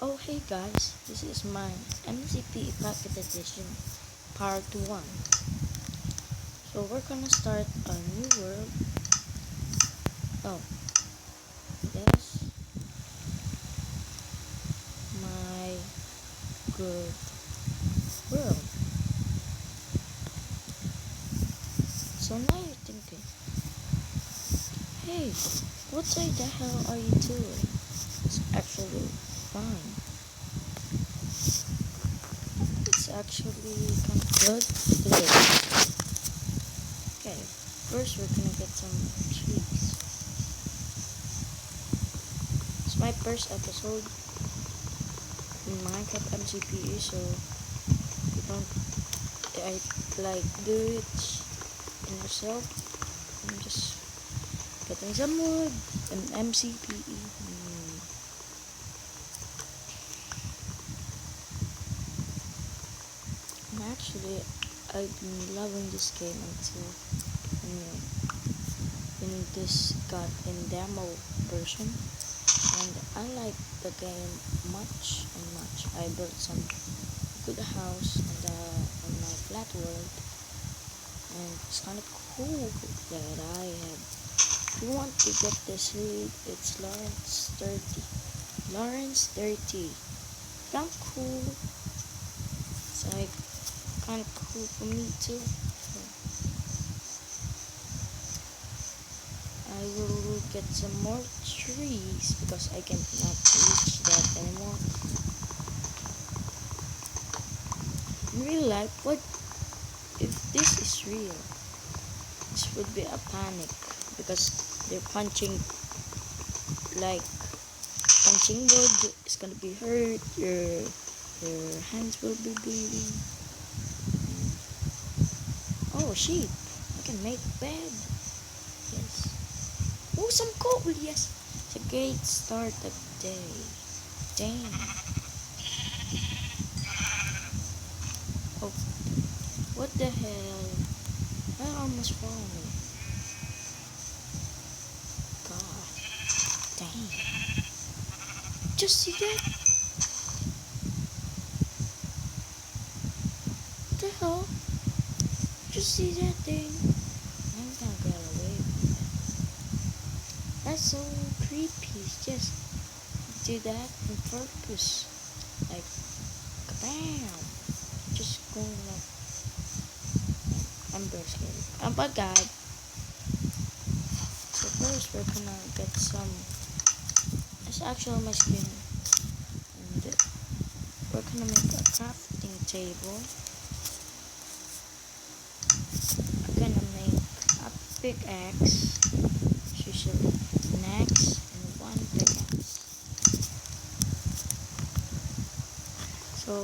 Oh hey guys, this is my MCP Packet Edition Part 1. So we're gonna start a new world. Oh, yes, my good world. So now you're thinking, hey, what the hell are you doing? It's actually fine. It's actually kind of good today. Okay, first we're gonna get some trees. It's my first episode in Minecraft MCPE, so you don't like do it in yourself. I'm just getting some wood and MCPE. And actually, I've been loving this game until when this got in demo version, and I like the game much and much. I built some good house on my flat world, and it's kind of cool that I have. If you want to get this lead, it's Lawrence 30. Lawrence 30. Kind of cool. It's like kind of cool for me too. So I will get some more trees because I cannot reach that anymore. In real life, what if this is real? This would be a panic because they're punching wood. It's gonna be hurt. Your hands will be bleeding. Oh sheep! I can make bed. Yes. Oh, some coal. Yes. It's a great start of day. Damn. Oh, what the hell? I almost fallen. God. Dang. Just see that? What the hell? Just see that thing? I'm gonna get away from that. That's so creepy. Just do that on purpose. Like, kabam! Just going like. I'm very scared. I'm a guy. So first we're gonna get some. It's actually my skin. And we're gonna make a crafting table. I'm gonna make a pickaxe. Usually an axe and one pickaxe. So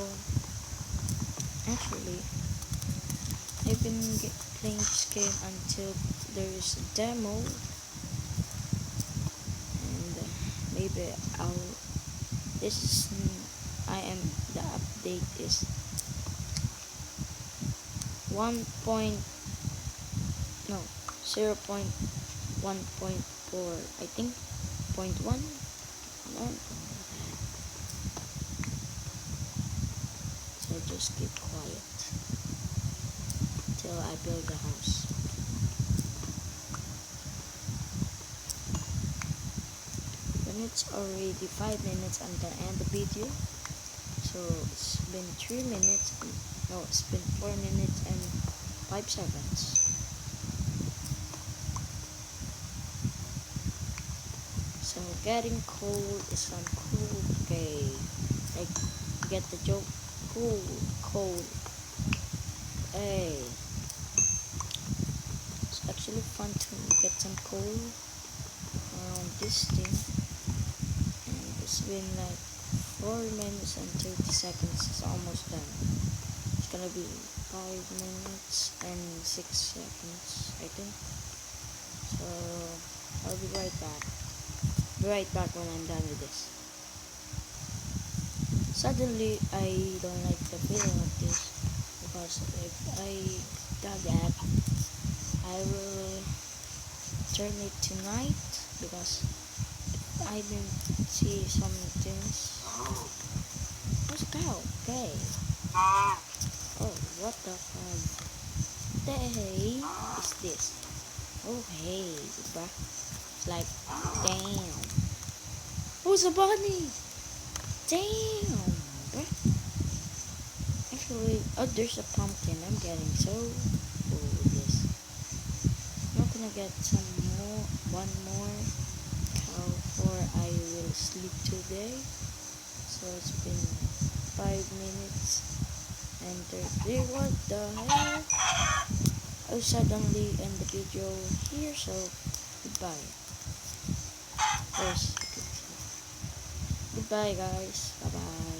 actually, I've been playing this game until there is a demo, and maybe the update is 0.1.4, I think, point 1. No. So just keep quiet till I build the house. When it's already 5 minutes, I'm gonna end the video. So it's been 3 minutes. No, it's been 4 minutes and 5 seconds. So getting cold is uncool. Okay, like get the joke. Cold. Hey, it's actually fun to get some coal around this thing. And it's been like 4 minutes and 30 seconds. It's almost done. It's gonna be 5 minutes and 6 seconds, I think. So I'll be right back. Be right back when I'm done with this. Suddenly, I don't like the feeling of this because if I do that, I will turn it to night because if I didn't see some things, Ow, okay. Oh, what the day is this? Oh, hey, diba? It's like, damn. Who's a bunny? Damn, bruh. Actually, oh, there's a pumpkin. I'm getting so cool with this. I'm gonna get some more, one more cow before I will sleep today. So it's been 5 minutes and 30. What the hell? I'll suddenly end the video here, so goodbye. First, goodbye guys. Bye bye.